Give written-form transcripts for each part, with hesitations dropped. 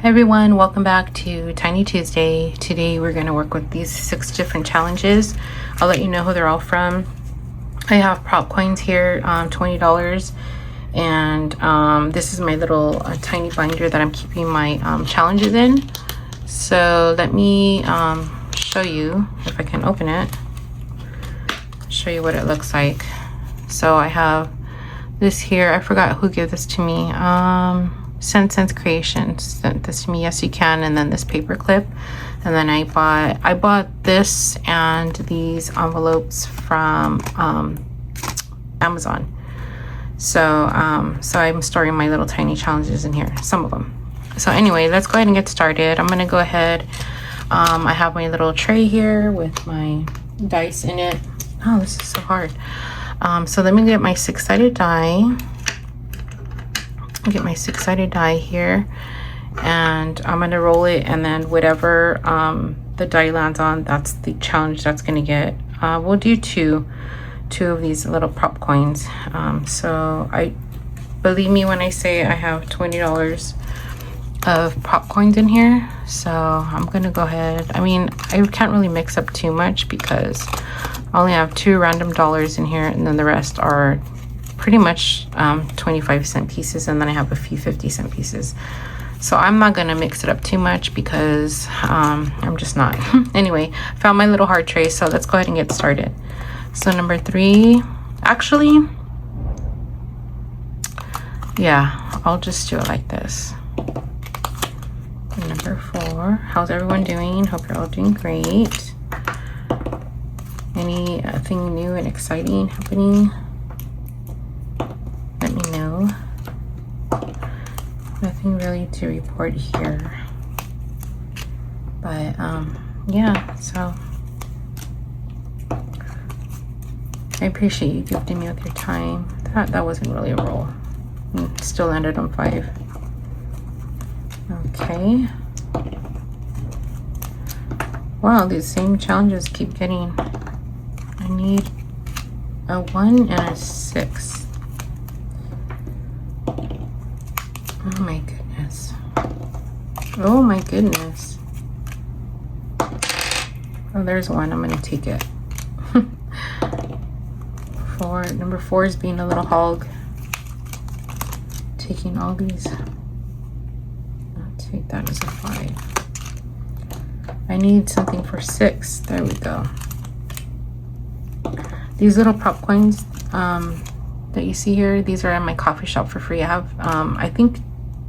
Hey everyone, welcome back to Tiny Tuesday. Today we're going to work with these 6 different challenges. I'll let you know who they're all from. I have prop coins here, $20, and this is my little tiny binder that I'm keeping my challenges in. So let me show you, if I can open it, show you what it looks like. So I have this here. I forgot who gave this to me. Sense Creations sent this to me. Yes, you can. And then this paper clip, and then I bought this and these envelopes from Amazon. So I'm storing my little tiny challenges in here, some of them. So anyway, let's go ahead and get started. I'm gonna go ahead. I have my little tray here with my dice in it. Oh, this is so hard. So let me get my 6-sided die. Get my 6-sided die here, and I'm gonna roll it, and then whatever the die lands on, that's the challenge that's gonna get. We'll do two of these little prop coins. So I believe me when I say I have $20 of prop coins in here. So I'm gonna go ahead. I mean, I can't really mix up too much because I only have 2 random dollars in here, and then the rest are pretty much 25-cent pieces, and then I have a few 50-cent pieces. So I'm not gonna mix it up too much because I'm just not. Anyway, I found my little hard tray, so let's go ahead and get started. So number 3, actually, yeah, I'll just do it like this. And number 4, how's everyone doing? Hope you're all doing great. Anything new and exciting happening? Let me know. Nothing really to report here, but yeah, so I appreciate you gifting me with your time. That wasn't really a roll. Still ended on 5. Okay. Wow, these same challenges keep getting. I need a 1 and a 6. Oh my goodness. Oh my goodness. Oh, there's 1. I'm gonna take it. 4. Number 4 is being a little hog. Taking all these. I'll take that as a 5. I need something for 6. There we go. These little prop coins that you see here, these are in my coffee shop for free. I have I think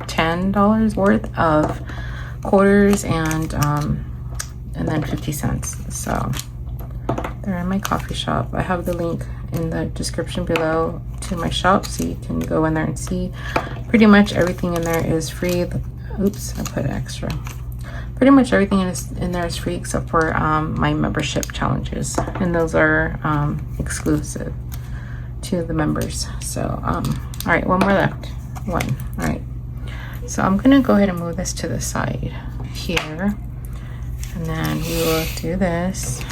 $10 worth of quarters and then 50 cents. So they're in my coffee shop. I have the link in the description below to my shop, so you can go in there and see. Pretty much everything in there is free. Oops, I put extra. Pretty much everything in there is free except for my membership challenges, and those are exclusive to the members. So all right, 1 more left. 1. All right, so I'm gonna go ahead and move this to the side here, and then we will do this,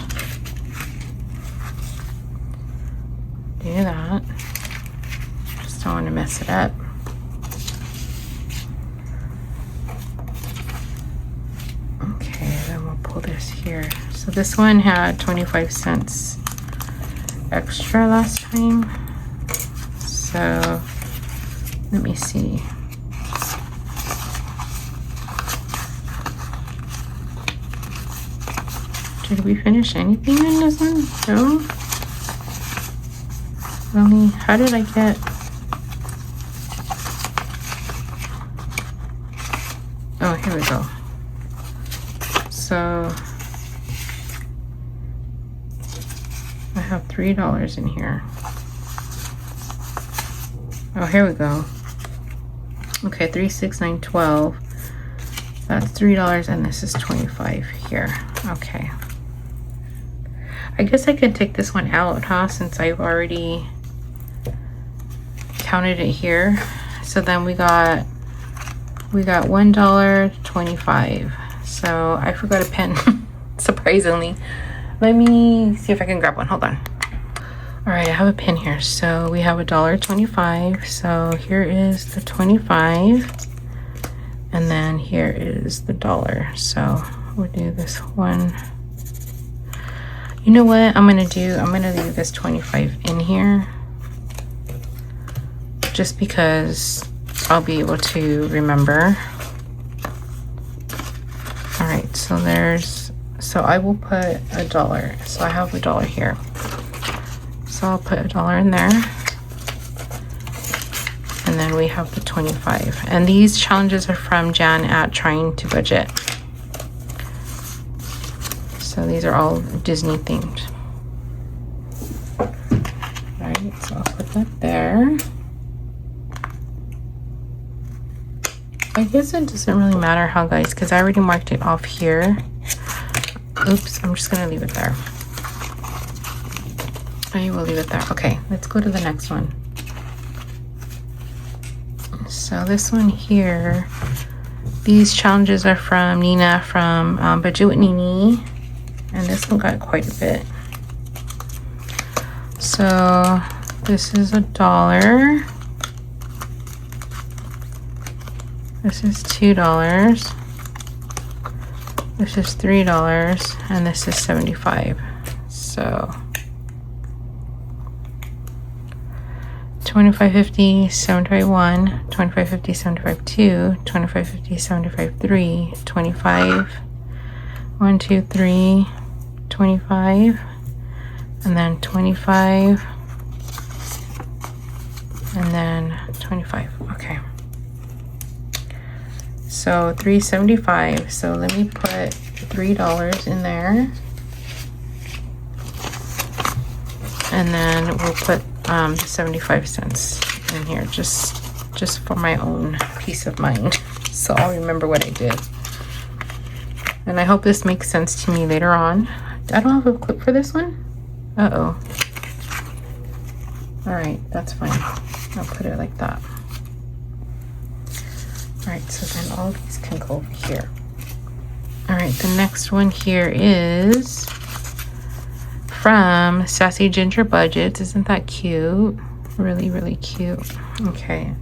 do that. Just don't want to mess it up. Okay, then we'll pull this here. So this one had 25 cents extra last time. So let me see. Did we finish anything in this one? No? Really? How did I get... Oh, here we go. So I have $3 in here. Oh, here we go. Okay, 3, 6, 9, 12. That's $3, and this is 25 here. Okay. I guess I could take this one out, huh? Since I've already counted it here. So then we got $1.25. So I forgot a pen, surprisingly. Let me see if I can grab one. Hold on. All right, I have a pen here. So we have $1.25. So here is the 25. And then here is the dollar. So we'll do this one. You know what I'm gonna do? I'm gonna leave this 25 in here just because I'll be able to remember. All right, so I will put $1. So I have $1 here. So I'll put $1 in there. And then we have the 25. And these challenges are from Jan at Trying to Budget. So these are all Disney themed. All right, so I'll put that there. I guess it doesn't really matter how, guys, because I already marked it off here. Oops, I'm just gonna leave it there. I will leave it there. Okay, let's go to the next one. So this one here, these challenges are from Nina from Budget with Nini, and this one got quite a bit. So this is $1. This is $2. This is $3, and this is 75. So 25.50, 75.1, 25.50, 75.2, 25.50, 75.3, 25, 1, 2, 3, 25, and then 25, and then 25. Okay. So 3.75. So let me put $3 in there, and then we'll put 75 cents in here just for my own peace of mind. So I'll remember what I did. And I hope this makes sense to me later on. I don't have a clip for this one. Uh-oh. All right, that's fine. I'll put it like that. All right, so then all these can go over here. All right, the next one here is from Sassy Ginger Budgets. Isn't that cute? Really, really cute. Okay,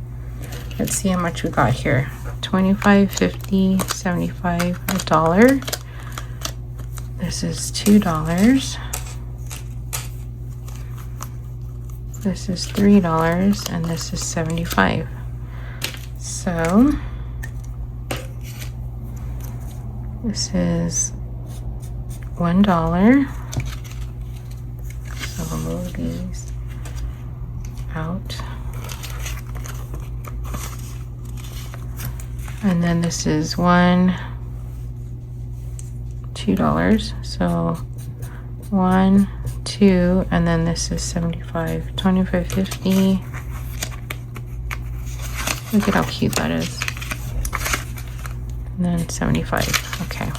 let's see how much we got here. 25, 50, 75, $1. This is $2. This is $3, and this is 75. So this is $1. So we'll move these out. And then this is $2. So 1, 2, and then this is 75, 25.50. Look at how cute that is. And then 75. Okay.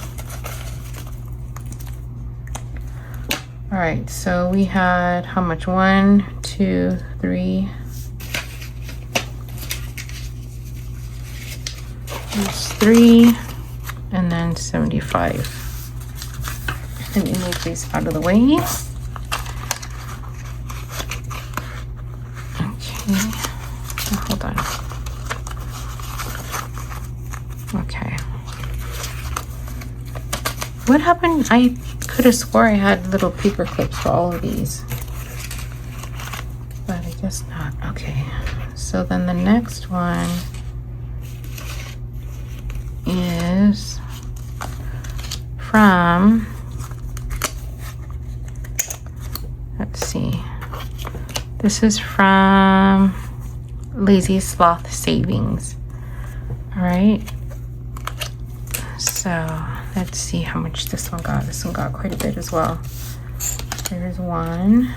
All right, so we had how much? 1, 2, 3. There's 3, and then 75. Let me move these out of the way. Okay. Oh, hold on. Okay. What happened? I could have swore I had little paper clips for all of these, but I guess not. Okay. So then the next one is from, let's see, this is from Lazy Sloth Savings. All right, so let's see how much this one got. This one got quite a bit as well. There's 1,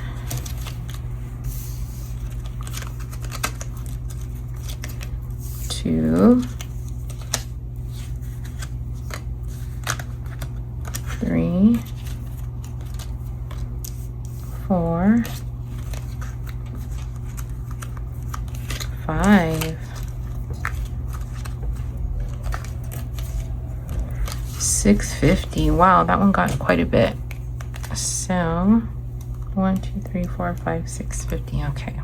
2, 3, 4, 5, 6.50. Wow, that one got quite a bit. So 1, 2, 3, 4, 5, 6.50. Okay,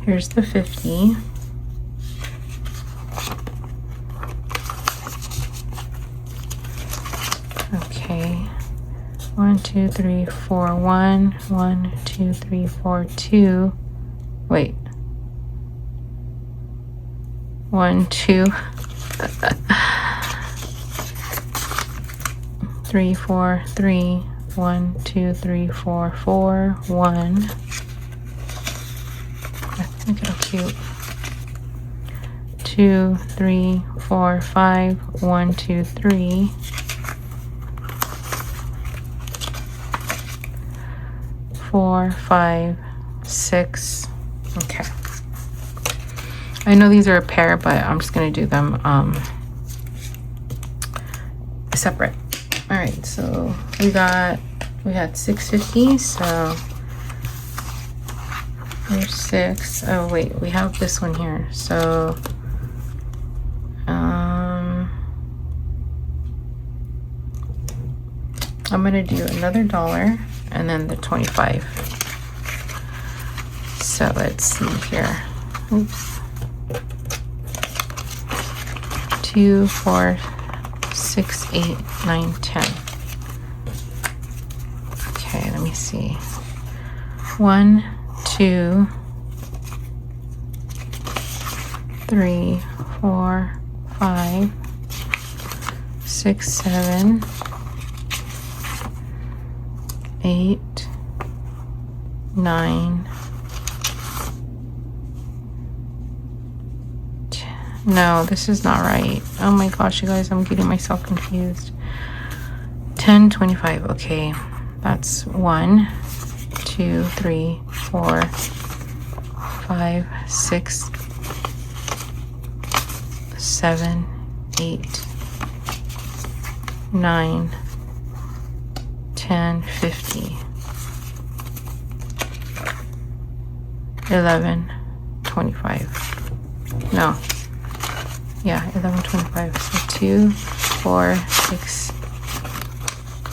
here's the 50. 1, 2, 3, 4, 1, 1, 2, 3, 4, 2. Wait. 1, 2, 3, 4, 3, 1, 2, 3, 4, 4, 1. Look how cute. 2, 3, 4, 5, 1, 2, 3. 4, 5, 6. Okay. I know these are a pair, but I'm just gonna do them separate. All right, so we had 650, so there's 6. Oh wait, we have this one here. So I'm gonna do another $1 and then the 25. So let's see here. Oops. 2, 4, 6, 8, 9, 10. Okay, let me see. 1, 2, 3, 4, 5, 6, 7, 8, 9. No, this is not right. Oh my gosh, you guys, I'm getting myself confused. 10, 25. Okay, that's 1, 2, 3, 4, 5, 6, 7, 8, 9, 10, 50, 11, 25. No. Yeah, 11, 25. So 2, 4, 6,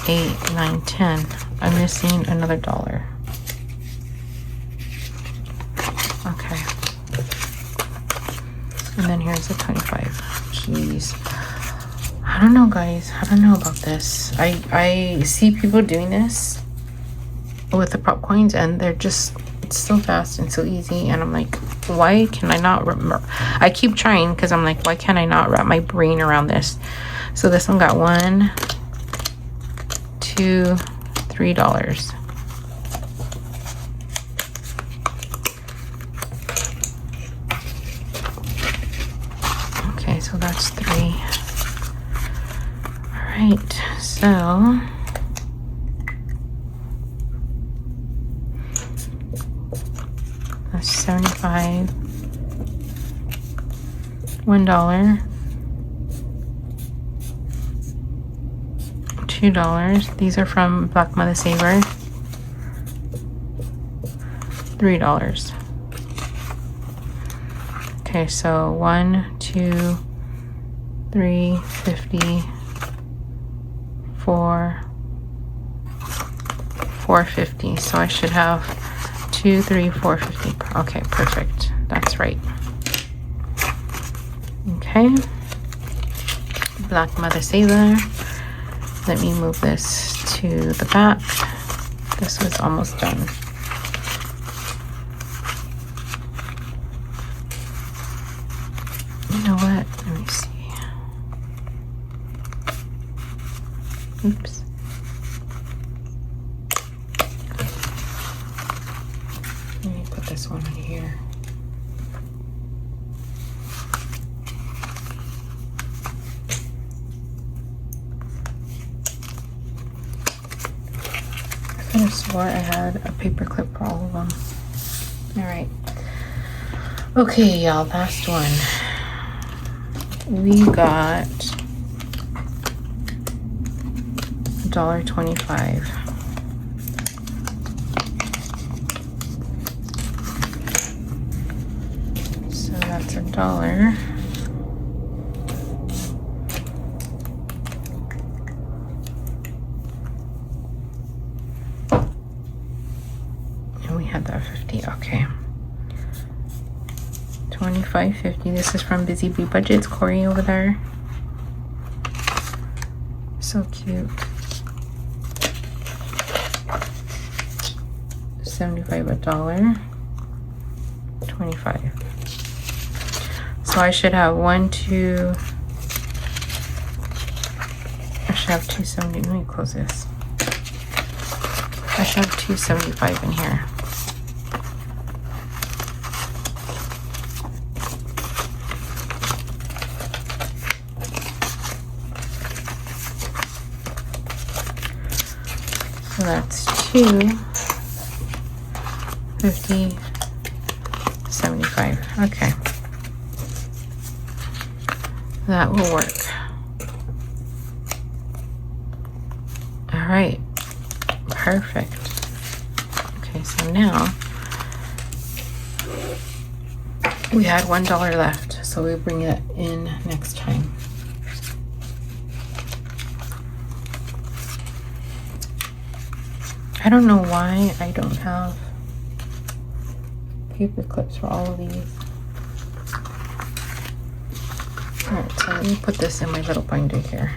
8, 9, 10. I'm missing another $1. Okay. And then here's the 25. Jeez. I don't know, guys. I don't know about this. I see people doing this with the prop coins, and they're just, it's so fast and so easy, and I'm like, why can I not remember? I keep trying because I'm like, why can't I not wrap my brain around this? So this one got 1, 2, $3. Okay, so that's 3. All right, so that's 75. $1, $2. These are from Black Mother Saver. $3. Okay, so 1, 2, 3, 50, 4, 450. So I should have 2, 3, 450. Okay, perfect. That's right. Okay. Black Mother Saver. Let me move this to the back. This was almost done. You know what? Let me see. Oops. Let me put this one in here. I could have swore I had a paper clip for all of them. All right. Okay, y'all, last one. We got $1.25. So that's $1. And we had that 50. Okay. 25.50. This is from Busy Bee Budgets. Corey over there. So cute. $2.75, $1.25. So I should have I should have 270. Let me close this. I should have 275 in here. So that's 250.75. Okay. That will work. All right. Perfect. Okay, so now we had $1 left, so we bring it in next time. I don't know why I don't have paper clips for all of these. Alright, so let me put this in my little binder here.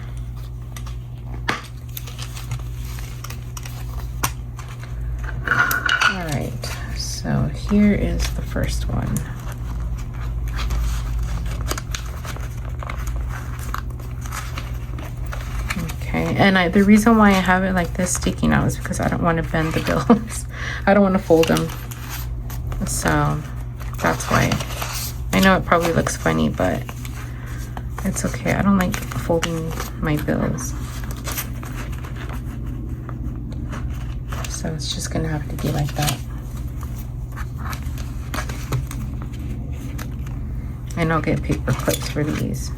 Alright, so here is the first one. Okay, and the reason why I have it like this sticking out is because I don't want to bend the bills. I don't want to fold them. So that's why. I know it probably looks funny, but it's okay. I don't like folding my bills. So it's just gonna have to be like that. And I'll get paper clips for these.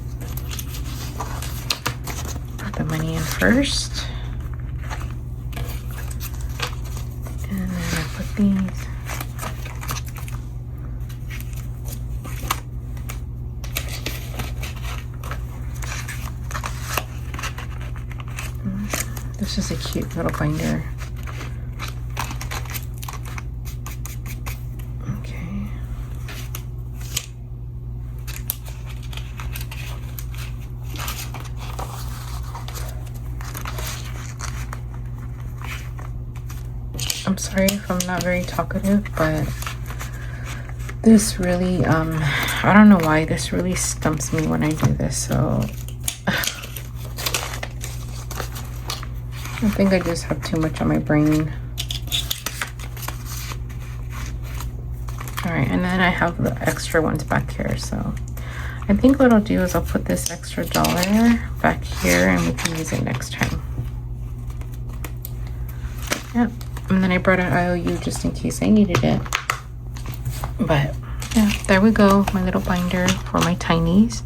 Put the money in first. And then I put these. This is a cute little binder. Okay. I'm sorry if I'm not very talkative, but this really, I don't know why this really stumps me when I do this, so I think I just have too much on my brain. All right, and then I have the extra ones back here. So I think what I'll do is I'll put this extra $1 back here and we can use it next time. Yep, and then I brought an IOU just in case I needed it. But yeah, there we go, my little binder for my tinies.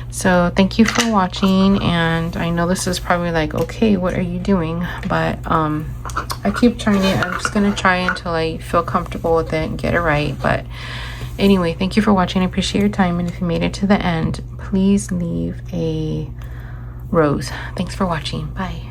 So thank you for watching, and I know this is probably like, okay, what are you doing? But I keep trying it. I'm just gonna try until I feel comfortable with it and get it right. But anyway, thank you for watching. I appreciate your time, and if you made it to the end, please leave a rose. Thanks for watching. Bye.